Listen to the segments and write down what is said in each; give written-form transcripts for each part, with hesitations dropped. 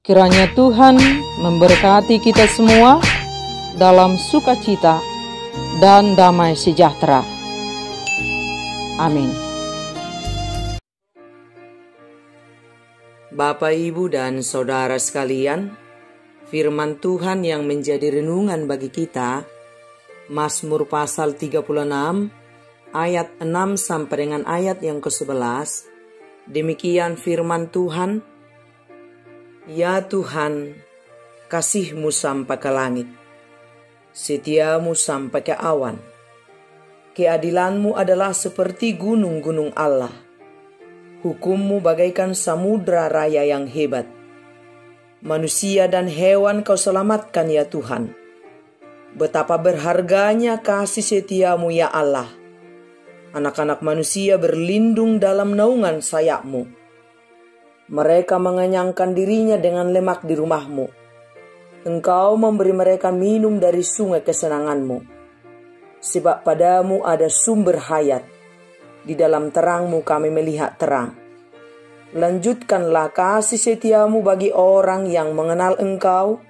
Kiranya Tuhan memberkati kita semua dalam sukacita dan damai sejahtera. Amin. Bapak, Ibu, dan Saudara sekalian, firman Tuhan yang menjadi renungan bagi kita, Mazmur pasal 36, ayat 6 sampai dengan ayat yang ke-11. Demikian firman Tuhan, Ya Tuhan, kasih-Mu sampai ke langit, setia-Mu sampai ke awan. Keadilan-Mu adalah seperti gunung-gunung Allah. Hukum-Mu bagaikan samudra raya yang hebat. Manusia dan hewan Kau selamatkan ya Tuhan. Betapa berharganya kasih setia-Mu ya Allah. Anak-anak manusia berlindung dalam naungan sayap-Mu. Mereka mengenyangkan dirinya dengan lemak di rumah-Mu. Engkau memberi mereka minum dari sungai kesenangan-Mu. Sebab pada-Mu ada sumber hayat. Di dalam terang-Mu kami melihat terang. Lanjutkanlah kasih setia-Mu bagi orang yang mengenal Engkau,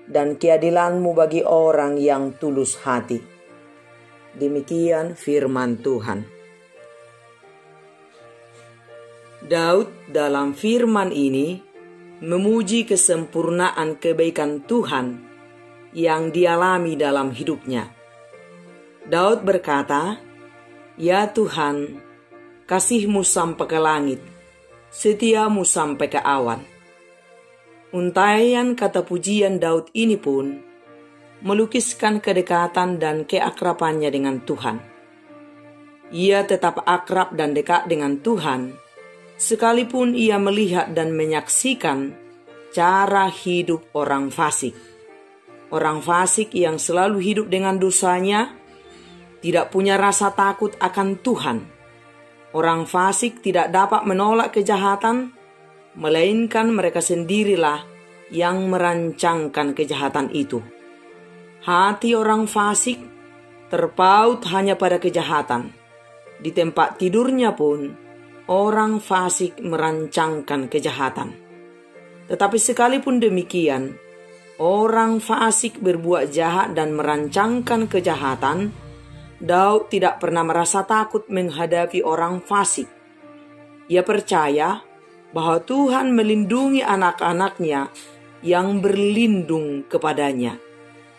dan keadilan-Mu bagi orang yang tulus hati. Demikian firman Tuhan. Daud dalam firman ini memuji kesempurnaan kebaikan Tuhan yang dialami dalam hidupnya. Daud berkata, Ya Tuhan, kasih-Mu sampai ke langit, setia-Mu sampai ke awan. Untaian kata pujian Daud ini pun melukiskan kedekatan dan keakrabannya dengan Tuhan. Ia tetap akrab dan dekat dengan Tuhan, sekalipun ia melihat dan menyaksikan cara hidup orang fasik. Orang fasik yang selalu hidup dengan dosanya, tidak punya rasa takut akan Tuhan. Orang fasik tidak dapat menolak kejahatan, melainkan mereka sendirilah yang merancangkan kejahatan itu. Hati orang fasik terpaut hanya pada kejahatan. Di tempat tidurnya pun, orang fasik merancangkan kejahatan. Tetapi sekalipun demikian, orang fasik berbuat jahat dan merancangkan kejahatan, Daud tidak pernah merasa takut menghadapi orang fasik. Ia percaya bahwa Tuhan melindungi anak-anaknya yang berlindung kepadanya,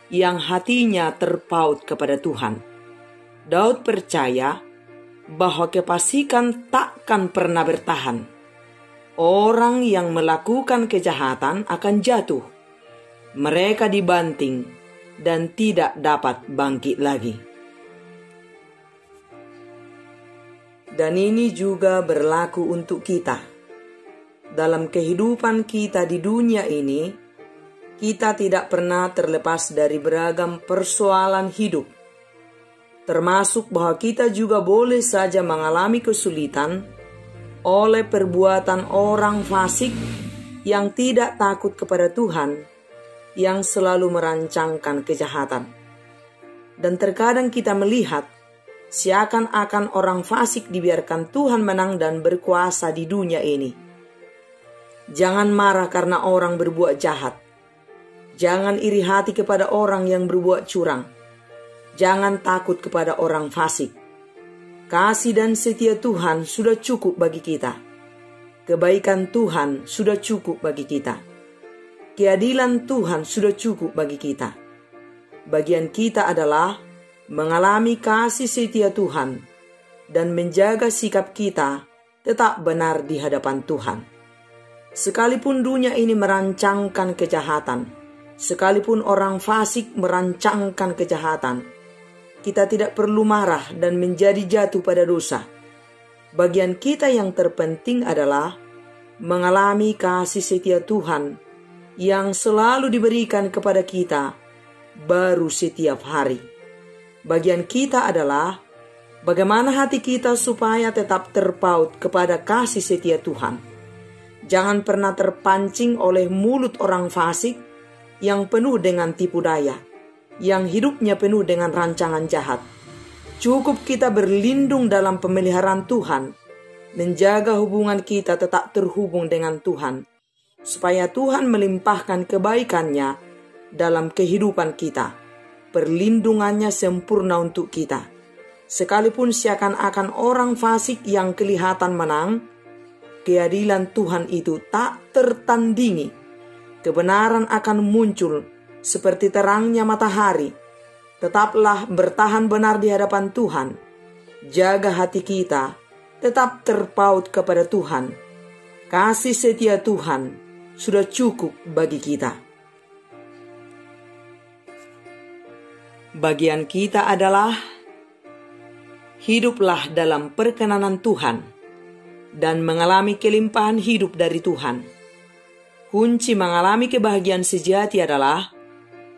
yang hatinya terpaut kepada Tuhan. Daud percaya bahwa kefasikan takkan pernah bertahan. Orang yang melakukan kejahatan akan jatuh. Mereka dibanting dan tidak dapat bangkit lagi. Dan ini juga berlaku untuk kita. Dalam kehidupan kita di dunia ini, kita tidak pernah terlepas dari beragam persoalan hidup. Termasuk bahwa kita juga boleh saja mengalami kesulitan oleh perbuatan orang fasik yang tidak takut kepada Tuhan, yang selalu merancangkan kejahatan. Dan terkadang kita melihat seakan-akan orang fasik dibiarkan Tuhan menang dan berkuasa di dunia ini. Jangan marah karena orang berbuat jahat. Jangan iri hati kepada orang yang berbuat curang. Jangan takut kepada orang fasik. Kasih dan setia Tuhan sudah cukup bagi kita. Kebaikan Tuhan sudah cukup bagi kita. Keadilan Tuhan sudah cukup bagi kita. Bagian kita adalah mengalami kasih setia Tuhan dan menjaga sikap kita tetap benar di hadapan Tuhan. Sekalipun dunia ini merancangkan kejahatan, sekalipun orang fasik merancangkan kejahatan, kita tidak perlu marah dan menjadi jatuh pada dosa. Bagian kita yang terpenting adalah mengalami kasih setia Tuhan yang selalu diberikan kepada kita baru setiap hari. Bagian kita adalah bagaimana hati kita supaya tetap terpaut kepada kasih setia Tuhan. Jangan pernah terpancing oleh mulut orang fasik yang penuh dengan tipu daya, yang hidupnya penuh dengan rancangan jahat. Cukup kita berlindung dalam pemeliharaan Tuhan, menjaga hubungan kita tetap terhubung dengan Tuhan, supaya Tuhan melimpahkan kebaikan-Nya dalam kehidupan kita. Perlindungannya sempurna untuk kita. Sekalipun seakan-akan orang fasik yang kelihatan menang, keadilan Tuhan itu tak tertandingi. Kebenaran akan muncul seperti terangnya matahari. Tetaplah bertahan benar di hadapan Tuhan. Jaga hati kita, tetap terpaut kepada Tuhan. Kasih setia Tuhan sudah cukup bagi kita. Bagian kita adalah hiduplah dalam perkenanan Tuhan dan mengalami kelimpahan hidup dari Tuhan. Kunci mengalami kebahagiaan sejati adalah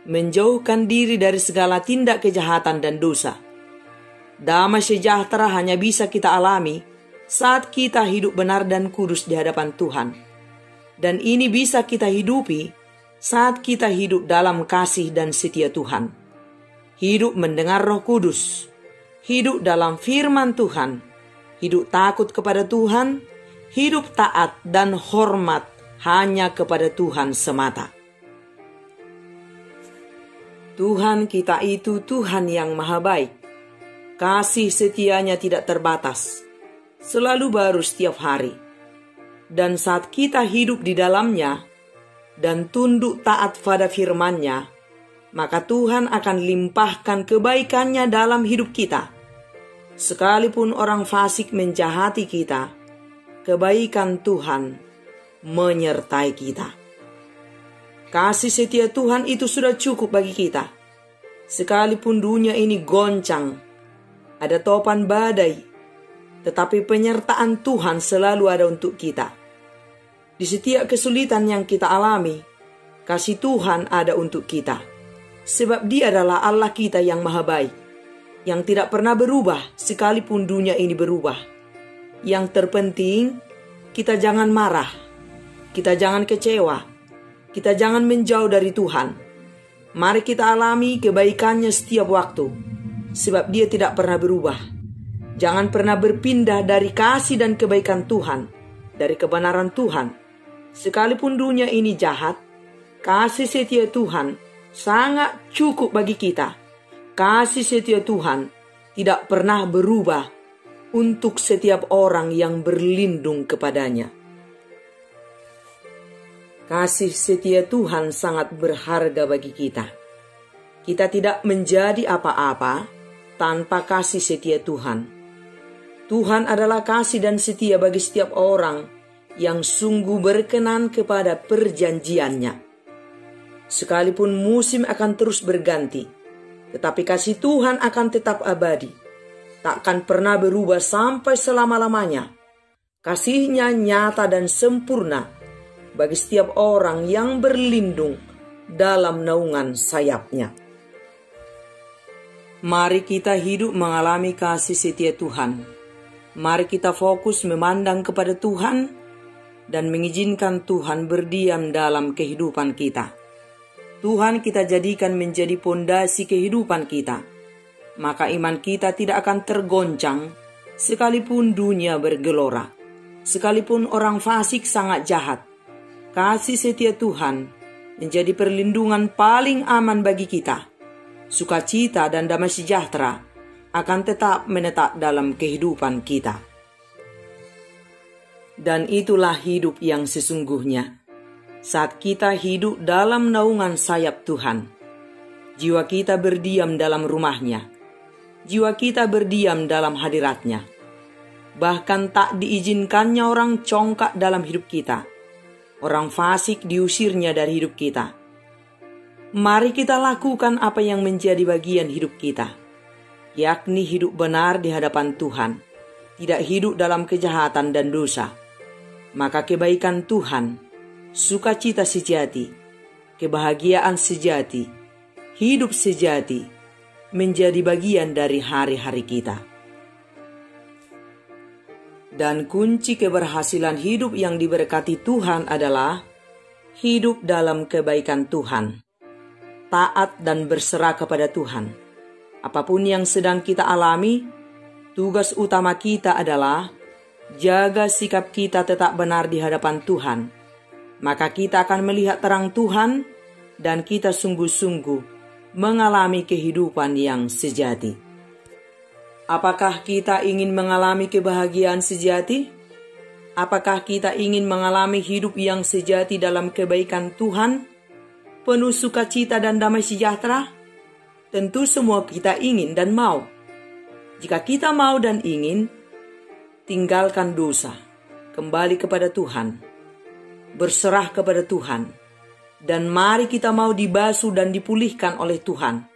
menjauhkan diri dari segala tindak kejahatan dan dosa. Damai sejahtera hanya bisa kita alami saat kita hidup benar dan kudus di hadapan Tuhan. Dan ini bisa kita hidupi saat kita hidup dalam kasih dan setia Tuhan. Hidup mendengar Roh Kudus, hidup dalam firman Tuhan, hidup takut kepada Tuhan, hidup taat dan hormat hanya kepada Tuhan semata. Tuhan kita itu Tuhan yang maha baik. Kasih setianya tidak terbatas, selalu baru setiap hari. Dan saat kita hidup di dalamnya dan tunduk taat pada firman-Nya, maka Tuhan akan limpahkan kebaikan-Nya dalam hidup kita. Sekalipun orang fasik menjahati kita, kebaikan Tuhan menyertai kita. Kasih setia Tuhan itu sudah cukup bagi kita. Sekalipun dunia ini goncang, ada topan badai, tetapi penyertaan Tuhan selalu ada untuk kita. Di setiap kesulitan yang kita alami, kasih Tuhan ada untuk kita. Sebab Dia adalah Allah kita yang maha baik, yang tidak pernah berubah sekalipun dunia ini berubah. Yang terpenting, kita jangan marah, kita jangan kecewa, kita jangan menjauh dari Tuhan. Mari kita alami kebaikan-Nya setiap waktu, sebab Dia tidak pernah berubah. Jangan pernah berpindah dari kasih dan kebaikan Tuhan, dari kebenaran Tuhan. Sekalipun dunia ini jahat, kasih setia Tuhan sangat cukup bagi kita. Kasih setia Tuhan tidak pernah berubah untuk setiap orang yang berlindung kepadanya. Kasih setia Tuhan sangat berharga bagi kita. Kita tidak menjadi apa-apa tanpa kasih setia Tuhan. Tuhan adalah kasih dan setia bagi setiap orang yang sungguh berkenan kepada perjanjiannya. Sekalipun musim akan terus berganti, tetapi kasih Tuhan akan tetap abadi. Takkan pernah berubah sampai selama-lamanya. Kasih-Nya nyata dan sempurna bagi setiap orang yang berlindung dalam naungan sayap-Nya. Mari kita hidup mengalami kasih setia Tuhan. Mari kita fokus memandang kepada Tuhan dan mengizinkan Tuhan berdiam dalam kehidupan kita. Tuhan kita jadikan menjadi pondasi kehidupan kita. Maka iman kita tidak akan tergoncang sekalipun dunia bergelora. Sekalipun orang fasik sangat jahat, kasih setia Tuhan menjadi perlindungan paling aman bagi kita. Sukacita dan damai sejahtera akan tetap menetap dalam kehidupan kita. Dan itulah hidup yang sesungguhnya. Saat kita hidup dalam naungan sayap Tuhan, jiwa kita berdiam dalam rumah-Nya. Jiwa kita berdiam dalam hadirat-Nya. Bahkan tak diizinkannya orang congkak dalam hidup kita. Orang fasik diusirnya dari hidup kita. Mari kita lakukan apa yang menjadi bagian hidup kita, yakni hidup benar di hadapan Tuhan, tidak hidup dalam kejahatan dan dosa. Maka kebaikan Tuhan, sukacita sejati, kebahagiaan sejati, hidup sejati menjadi bagian dari hari-hari kita. Dan kunci keberhasilan hidup yang diberkati Tuhan adalah hidup dalam kebaikan Tuhan, taat dan berserah kepada Tuhan. Apapun yang sedang kita alami, tugas utama kita adalah jaga sikap kita tetap benar di hadapan Tuhan. maka kita akan melihat terang Tuhan dan kita sungguh-sungguh mengalami kehidupan yang sejati. Apakah kita ingin mengalami kebahagiaan sejati? Apakah kita ingin mengalami hidup yang sejati dalam kebaikan Tuhan, penuh sukacita dan damai sejahtera? Tentu semua kita ingin dan mau. Jika kita mau dan ingin, tinggalkan dosa, kembali kepada Tuhan, berserah kepada Tuhan, dan mari kita mau dibasuh dan dipulihkan oleh Tuhan,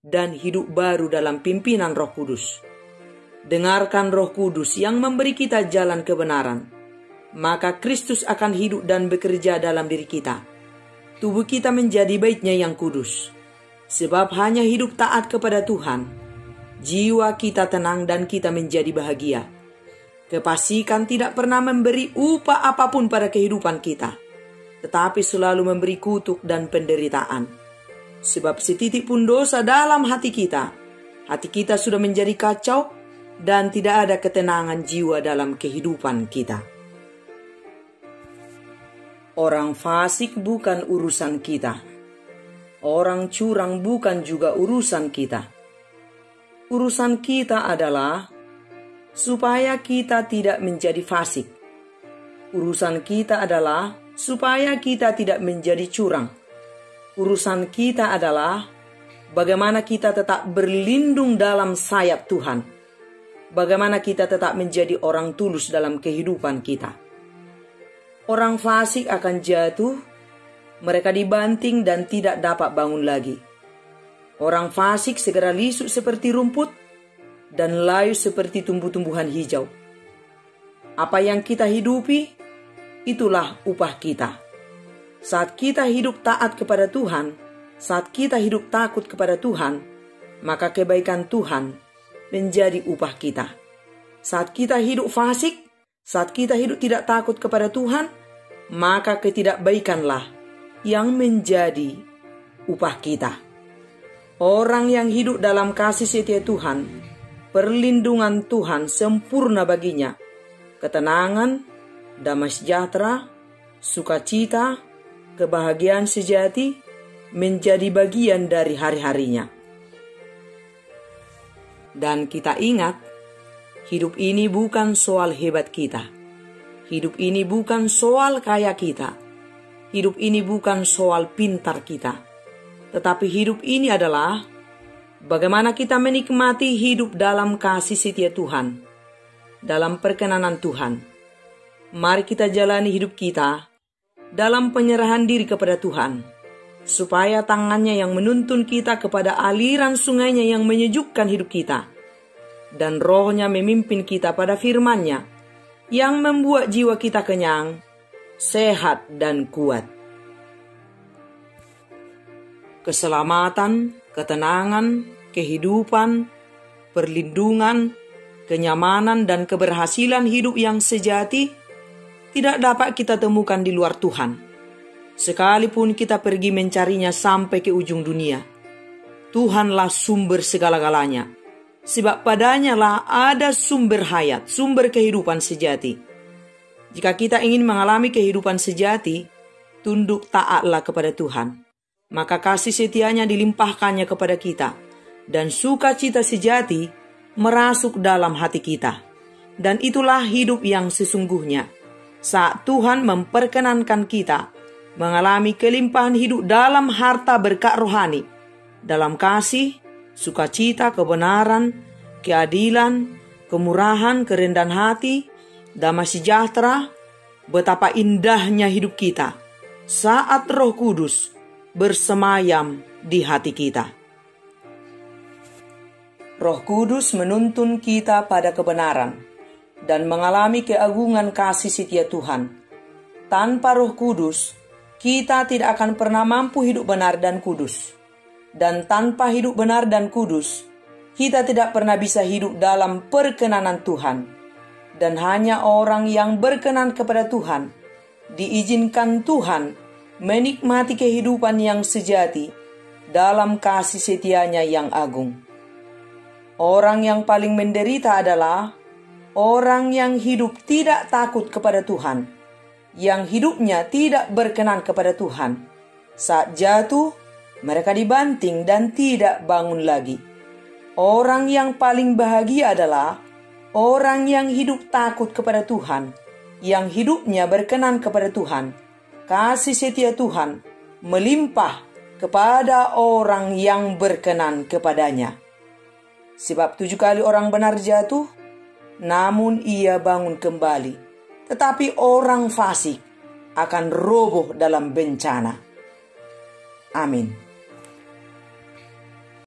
dan hidup baru dalam pimpinan Roh Kudus. Dengarkan Roh Kudus yang memberi kita jalan kebenaran, maka Kristus akan hidup dan bekerja dalam diri kita. Tubuh kita menjadi baitnya yang kudus, sebab hanya hidup taat kepada Tuhan, jiwa kita tenang dan kita menjadi bahagia. Kefasikan tidak pernah memberi upah apapun pada kehidupan kita, tetapi selalu memberi kutuk dan penderitaan. Sebab setitik pun dosa dalam hati kita sudah menjadi kacau dan tidak ada ketenangan jiwa dalam kehidupan kita. Orang fasik bukan urusan kita. Orang curang bukan juga urusan kita. Urusan kita adalah supaya kita tidak menjadi fasik. Urusan kita adalah supaya kita tidak menjadi curang. Urusan kita adalah bagaimana kita tetap berlindung dalam sayap Tuhan. Bagaimana kita tetap menjadi orang tulus dalam kehidupan kita. Orang fasik akan jatuh, mereka dibanting dan tidak dapat bangun lagi. Orang fasik segera lisuk seperti rumput dan layu seperti tumbuh-tumbuhan hijau. Apa yang kita hidupi, itulah upah kita. Saat kita hidup taat kepada Tuhan, saat kita hidup takut kepada Tuhan, maka kebaikan Tuhan menjadi upah kita. Saat kita hidup fasik, saat kita hidup tidak takut kepada Tuhan, maka ketidakbaikanlah yang menjadi upah kita. Orang yang hidup dalam kasih setia Tuhan, perlindungan Tuhan sempurna baginya. Ketenangan, damai sejahtera, sukacita, kebahagiaan sejati menjadi bagian dari hari-harinya. Dan kita ingat, hidup ini bukan soal hebat kita. Hidup ini bukan soal kaya kita. Hidup ini bukan soal pintar kita. Tetapi hidup ini adalah bagaimana kita menikmati hidup dalam kasih setia Tuhan, dalam perkenanan Tuhan. Mari kita jalani hidup kita dalam penyerahan diri kepada Tuhan, supaya tangannya yang menuntun kita kepada aliran sungainya yang menyejukkan hidup kita, dan rohnya memimpin kita pada firman-Nya yang membuat jiwa kita kenyang, sehat dan kuat. Keselamatan, ketenangan, kehidupan, perlindungan, kenyamanan, dan keberhasilan hidup yang sejati tidak dapat kita temukan di luar Tuhan. Sekalipun kita pergi mencarinya sampai ke ujung dunia, Tuhanlah sumber segala-galanya. Sebab padanya lah ada sumber hayat, sumber kehidupan sejati. Jika kita ingin mengalami kehidupan sejati, tunduk taatlah kepada Tuhan. Maka kasih setianya dilimpahkannya kepada kita, dan sukacita sejati merasuk dalam hati kita. Dan itulah hidup yang sesungguhnya, saat Tuhan memperkenankan kita mengalami kelimpahan hidup dalam harta berkat rohani, dalam kasih, sukacita, kebenaran, keadilan, kemurahan, kerendahan hati, damai sejahtera. Betapa indahnya hidup kita saat Roh Kudus bersemayam di hati kita. Roh Kudus menuntun kita pada kebenaran dan mengalami keagungan kasih setia Tuhan. Tanpa Roh Kudus, kita tidak akan pernah mampu hidup benar dan kudus. Dan tanpa hidup benar dan kudus, kita tidak pernah bisa hidup dalam perkenanan Tuhan. Dan hanya orang yang berkenan kepada Tuhan, diizinkan Tuhan menikmati kehidupan yang sejati dalam kasih setianya yang agung. Orang yang paling menderita adalah orang yang hidup tidak takut kepada Tuhan. yang hidupnya tidak berkenan kepada Tuhan. Saat jatuh, mereka dibanting dan tidak bangun lagi. Orang yang paling bahagia adalah orang yang hidup takut kepada Tuhan, yang hidupnya berkenan kepada Tuhan. Kasih setia Tuhan melimpah kepada orang yang berkenan kepadanya. Sebab 7 kali orang benar jatuh, namun ia bangun kembali. Tetapi orang fasik akan roboh dalam bencana. Amin.